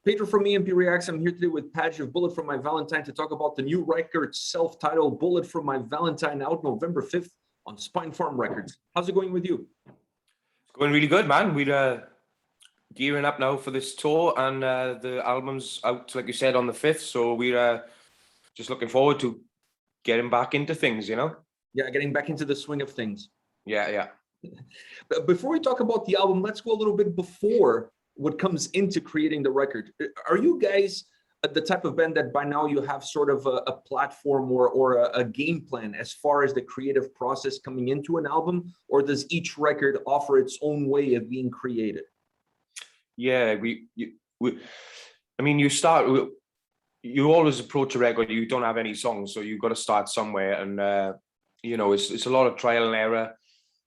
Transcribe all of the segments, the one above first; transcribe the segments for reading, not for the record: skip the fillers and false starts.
Pedro from A&P-Reacts. I'm here today with Padge of Bullet from My Valentine to talk about the new record, self-titled Bullet from My Valentine, out November 5th on Spine Farm Records. How's it going with you? It's going really good, man. We're gearing up now for this tour, and the album's out, like you said, on the 5th. So we're just looking forward to getting back into things, you know? Yeah, getting back into the swing of things. Yeah. But before we talk about the album, let's go a little bit before what comes into creating the record. Are you guys the type of band that by now you have sort of a platform or a game plan as far as the creative process coming into an album, or does each record offer its own way of being created? Yeah, I mean, you always approach a record, you don't have any songs, so you've got to start somewhere, and you know, it's a lot of trial and error.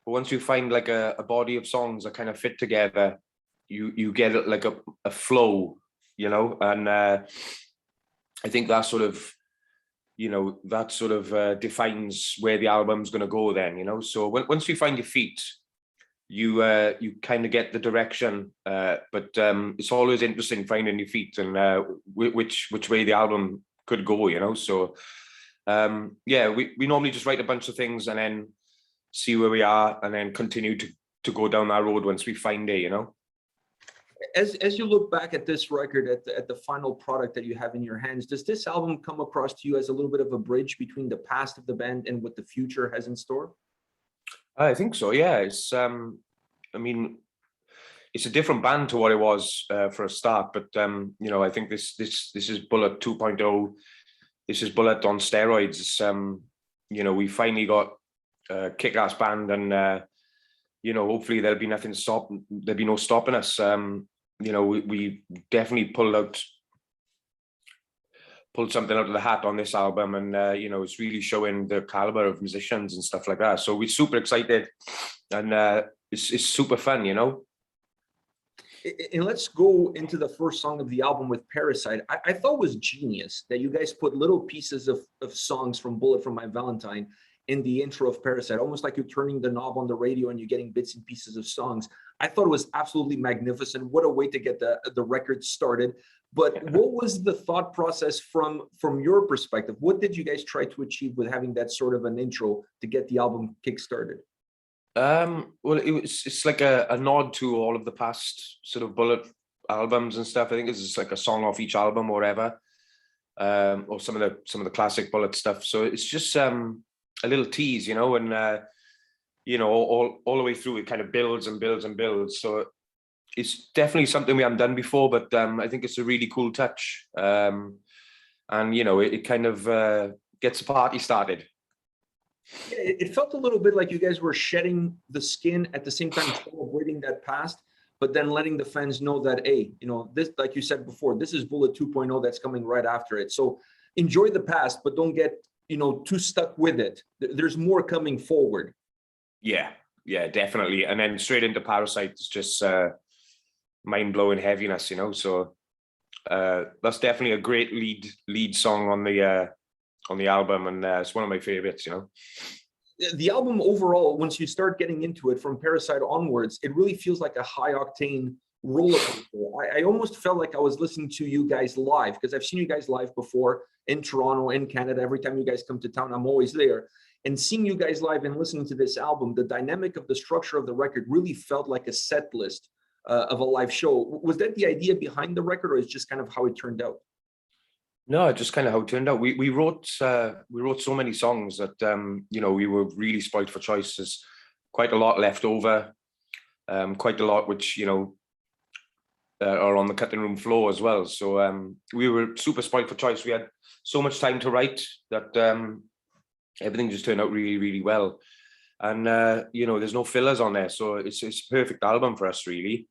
But once you find like a body of songs that kind of fit together, you get like a flow, you know, and I think that sort of, you know, defines where the album's going to go then, you know. So once you find your feet, you kind of get the direction, but it's always interesting finding your feet and which way the album could go, you know. So yeah, we normally just write a bunch of things and then see where we are, and then continue to go down that road once we find it, you know. As you look back at this record, at the final product that you have in your hands, does this album come across to you as a little bit of a bridge between the past of the band and what the future has in store? I think so, yeah. It's I mean, it's a different band to what it was for a start, but you know, I think this is Bullet 2.0. This is Bullet on steroids. It's, you know, we finally got a kick-ass band, and you know, hopefully there'll be no stopping us. You know, we definitely pulled something out of the hat on this album, and you know, it's really showing the caliber of musicians and stuff like that. So we're super excited, and it's super fun, you know. And let's go into the first song of the album with Parasite. I thought was genius that you guys put little pieces of songs from Bullet from My Valentine in the intro of Parasite, almost like you're turning the knob on the radio and you're getting bits and pieces of songs. I thought it was absolutely magnificent. What a way to get the record started. But what was the thought process from your perspective? What did you guys try to achieve with having that sort of an intro to get the album kick-started? Well, it's like a nod to all of the past sort of Bullet albums and stuff. I think it's just like a song off each album or whatever, or some of the classic Bullet stuff. So it's just a little tease, you know, and you know, all the way through it kind of builds and builds and builds. So it's definitely something we haven't done before, but I think it's a really cool touch, and you know, it kind of gets the party started. Yeah, it felt a little bit like you guys were shedding the skin at the same time celebrating that past, but then letting the fans know that, hey, you know, this, like you said before, this is Bullet 2.0 that's coming right after it. So enjoy the past, but don't get, you know, too stuck with it. There's more coming forward. Yeah, definitely. And then straight into Parasite is just mind-blowing heaviness, you know. So that's definitely a great lead song on the album, and it's one of my favorites, you know. The album overall, once you start getting into it from Parasite onwards, it really feels like a high-octane roller coaster. I almost felt like I was listening to you guys live, because I've seen you guys live before in Toronto, in Canada. Every time you guys come to town, I'm always there. And seeing you guys live and listening to this album, the dynamic of the structure of the record really felt like a set list of a live show. Was that the idea behind the record, or is it just kind of how it turned out? No, just kind of how it turned out. We wrote so many songs that you know, we were really spoiled for choice. There's quite a lot left over, quite a lot which, you know, are on the cutting room floor as well. So we were super spoiled for choice. We had so much time to write that everything just turned out really, really well. And you know, there's no fillers on there, so it's a perfect album for us, really.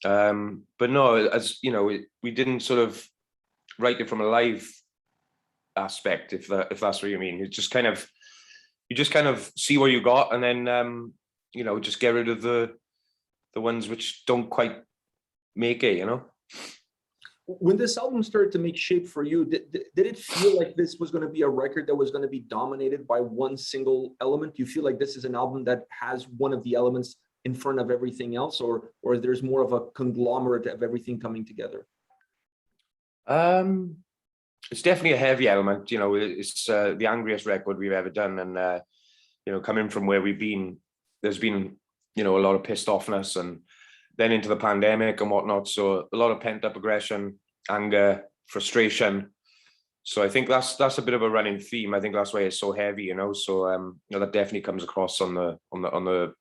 But no, as you know, we didn't sort of write it from a live aspect, if that's what you mean. It just kind of, you just kind of see what you got, and then you know, just get rid of the ones which don't quite make it, you know. When this album started to make shape for you, did it feel like this was going to be a record that was going to be dominated by one single element? Do you feel like this is an album that has one of the elements in front of everything else, or there's more of a conglomerate of everything coming together? It's definitely a heavy element. It's the angriest record we've ever done, and coming from where we've been, there's been a lot of pissed offness, and then into the pandemic and whatnot. So a lot of pent up aggression, anger, frustration. So I think that's a bit of a running theme. I think that's why it's so heavy. So that definitely comes across on the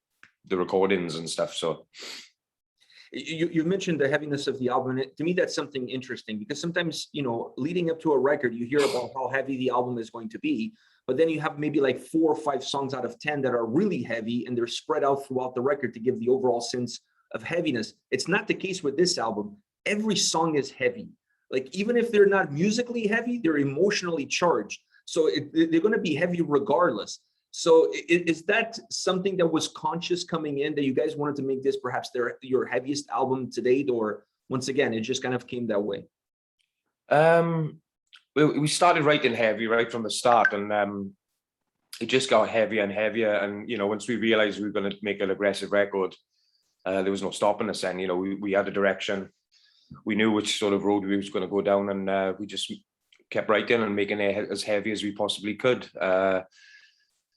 recordings and stuff. So. You mentioned the heaviness of the album, and to me that's something interesting, because sometimes leading up to a record you hear about how heavy the album is going to be, but then you have maybe like 4 or 5 songs out of 10 that are really heavy, and they're spread out throughout the record to give the overall sense of heaviness. It's not the case with this album. Every song is heavy. Like, even if they're not musically heavy, they're emotionally charged, so they're going to be heavy regardless. So is that something that was conscious coming in, that you guys wanted to make this perhaps your heaviest album to date, or once again, it just kind of came that way? We started writing heavy right from the start, and it just got heavier and heavier. And once we realized we were going to make an aggressive record, there was no stopping us. And we had a direction. We knew which sort of road we was going to go down, and we just kept writing and making it as heavy as we possibly could.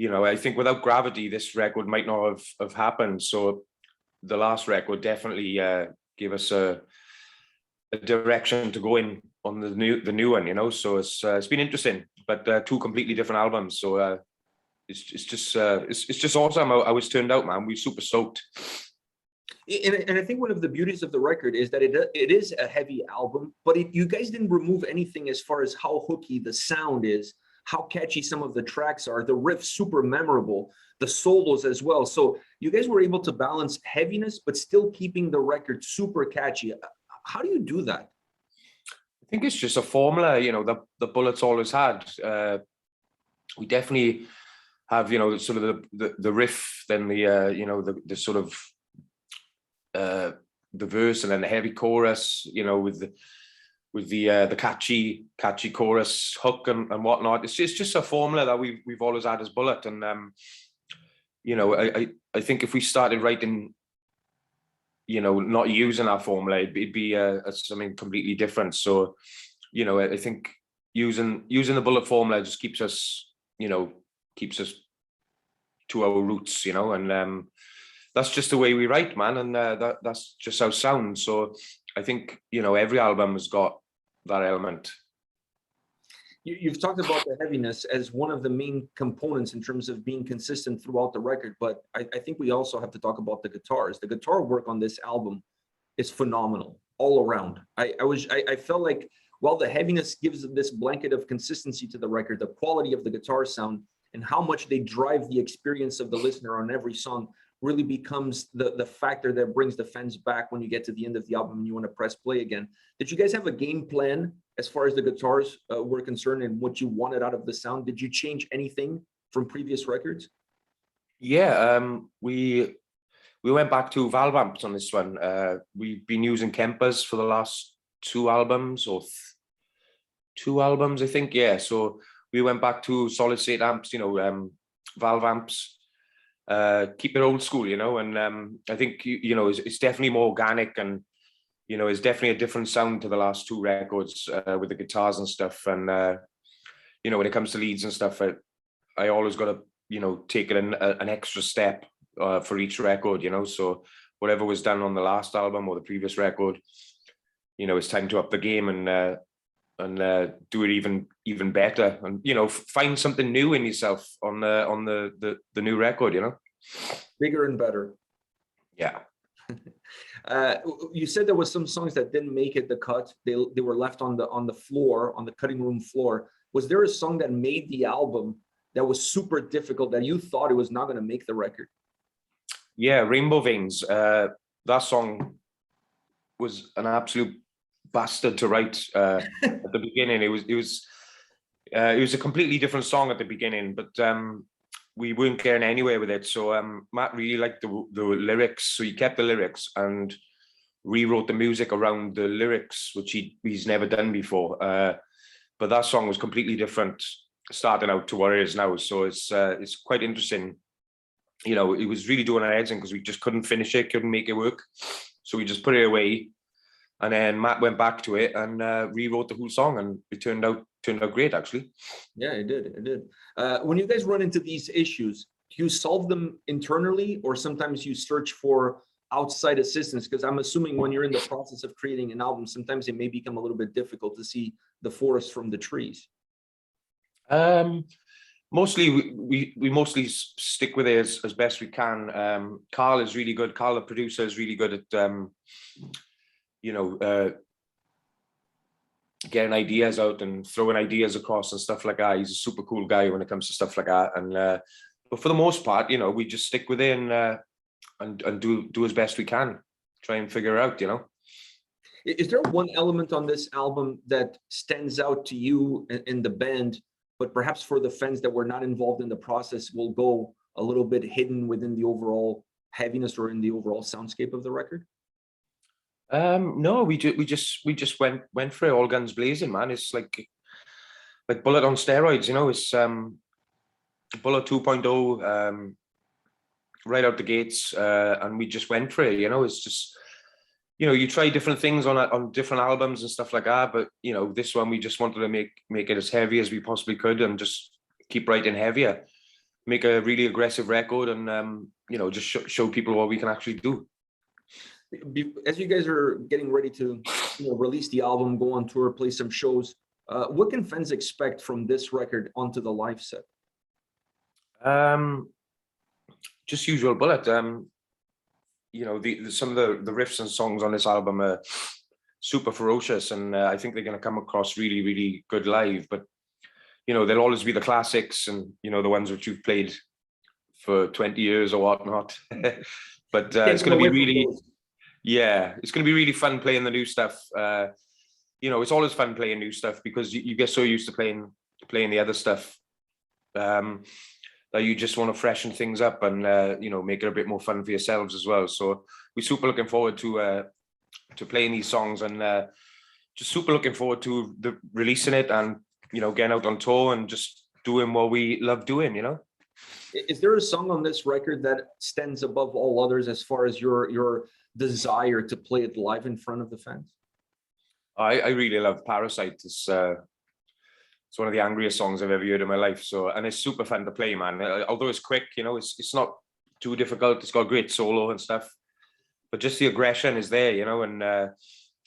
I think without Gravity, this record might not have happened. So the last record definitely gave us a direction to go in on the new one. So it's been interesting, but 2 completely different albums. So it's just awesome how it's turned out, man. We're super stoked. And I think one of the beauties of the record is that it is a heavy album, but you guys didn't remove anything as far as how hooky the sound is, how catchy some of the tracks are, the riffs super memorable, the solos as well. So you guys were able to balance heaviness, but still keeping the record super catchy. How do you do that? I think it's just a formula, the Bullets always had. We definitely have, sort of the riff, then the sort of the verse, and then the heavy chorus, with the catchy chorus hook and whatnot. It's just a formula that we've always had as Bullet. And I think if we started writing, not using our formula, it'd be something completely different. So I think using the Bullet formula just keeps us to our roots, and that's just the way we write, man. And that's just how sound. So I think every album has got that element. You've talked about the heaviness as one of the main components in terms of being consistent throughout the record, but I think we also have to talk about the guitars. The guitar work on this album is phenomenal all around. I felt like while the heaviness gives this blanket of consistency to the record, the quality of the guitar sound and how much they drive the experience of the listener on every song really becomes the factor that brings the fans back when you get to the end of the album and you want to press play again. Did you guys have a game plan as far as the guitars were concerned and what you wanted out of the sound? Did you change anything from previous records? Yeah, we went back to valve amps on this one. We've been using Kempers for the last 2 albums, or 2 albums, I think. Yeah, so we went back to solid state amps, valve amps. Keep it old school, and I think it's definitely more organic, and it's definitely a different sound to the last 2 records with the guitars and stuff. And when it comes to leads and stuff, I always got to take it an extra step for each record, so whatever was done on the last album or the previous record, it's time to up the game and do it even better, and find something new in yourself on the new record. Bigger and better. Yeah. You said there was some songs that didn't make it the cut. They were left on the floor, on the cutting room floor. Was there a song that made the album that was super difficult that you thought it was not going to make the record? Yeah, Rainbow Veins. That song was an absolute bastard to write at the beginning. It was a completely different song at the beginning, but we weren't getting anywhere with it. So Matt really liked the lyrics, so he kept the lyrics and rewrote the music around the lyrics, which he's never done before. But that song was completely different, starting out to what it is now. So it's quite interesting. It was really doing our heads in because we just couldn't finish it, couldn't make it work. So we just put it away. And then Matt went back to it and rewrote the whole song, and it turned out great, actually. Yeah, it did. It did. When you guys run into these issues, do you solve them internally, or sometimes you search for outside assistance? Because I'm assuming when you're in the process of creating an album, sometimes it may become a little bit difficult to see the forest from the trees. Mostly we mostly stick with it as best we can. Carl is really good. Carl, the producer, is really good at getting ideas out and throwing ideas across and stuff like that. He's a super cool guy when it comes to stuff like that. And but for the most part, we just stick with it and do as best we can, try and figure it out. Is there one element on this album that stands out to you in the band, but perhaps for the fans that were not involved in the process will go a little bit hidden within the overall heaviness or in the overall soundscape of the record? No, we just went for it, all guns blazing, man. It's like Bullet on steroids, it's Bullet 2.0 right out the gates, and we just went for it. It's just, you try different things on different albums and stuff like that, but this one we just wanted to make it as heavy as we possibly could and just keep writing heavier, make a really aggressive record, and just show people what we can actually do. As you guys are getting ready to release the album, go on tour, play some shows, what can fans expect from this record onto the live set? Just usual Bullet. Some of the riffs and songs on this album are super ferocious, and I think they're going to come across really, really good live. But there'll always be the classics, and the ones which you've played for 20 years or whatnot. But it's going to be really, it's going to be really fun playing the new stuff. It's always fun playing new stuff because you get so used to playing the other stuff that you just want to freshen things up and make it a bit more fun for yourselves as well. So we're super looking forward to playing these songs, and just super looking forward to releasing it and getting out on tour and just doing what we love doing. Is there a song on this record that stands above all others as far as your desire to play it live in front of the fans? I really love Parasite. It's one of the angriest songs I've ever heard in my life. So, and it's super fun to play, man. Although it's quick, it's not too difficult. It's got great solo and stuff, but just the aggression is there, and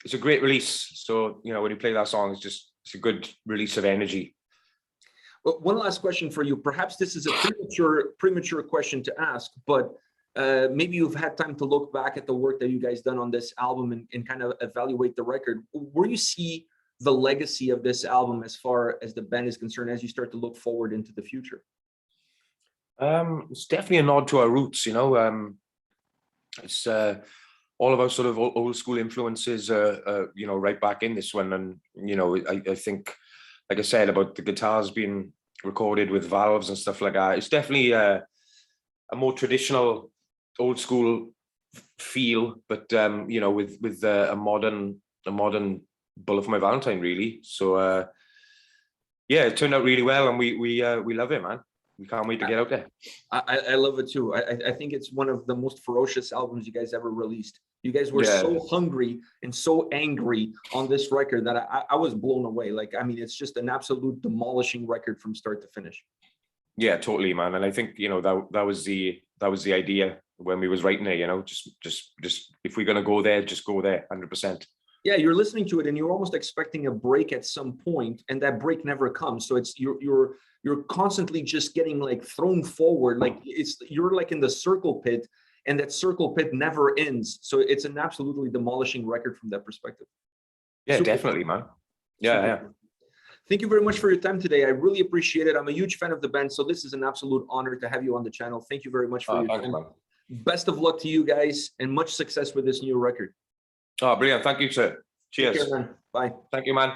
it's a great release. So, when you play that song, it's a good release of energy. Well, one last question for you. Perhaps this is a premature question to ask, but maybe you've had time to look back at the work that you guys done on this album and kind of evaluate the record. Where you see the legacy of this album as far as the band is concerned, as you start to look forward into the future? It's definitely a nod to our roots, it's all of our sort of old school influences, right back in this one. And, I think, like I said, about the guitars being recorded with valves and stuff like that, it's definitely a more traditional old school feel, but, with a modern Bullet for My Valentine, really. So it turned out really well, and we love it, man. We can't wait to get out there. I love it too. I think it's one of the most ferocious albums you guys ever released. You guys were so hungry and so angry on this record that I was blown away. It's just an absolute demolishing record from start to finish. Yeah, totally, man. And I think that was the idea when we was writing it. Just if we're gonna go there, just go there, 100%. Yeah, you're listening to it and you're almost expecting a break at some point, and that break never comes. So it's you're constantly just getting thrown forward, you're in the circle pit, and that circle pit never ends. So it's an absolutely demolishing record from that perspective. Yeah, super definitely, man. Yeah. Thank you very much for your time today. I really appreciate it. I'm a huge fan of the band, so this is an absolute honor to have you on the channel. Thank you very much for your time. Man. Best of luck to you guys and much success with this new record. Oh, brilliant. Thank you, sir. Cheers. Take care, man. Bye. Thank you, man.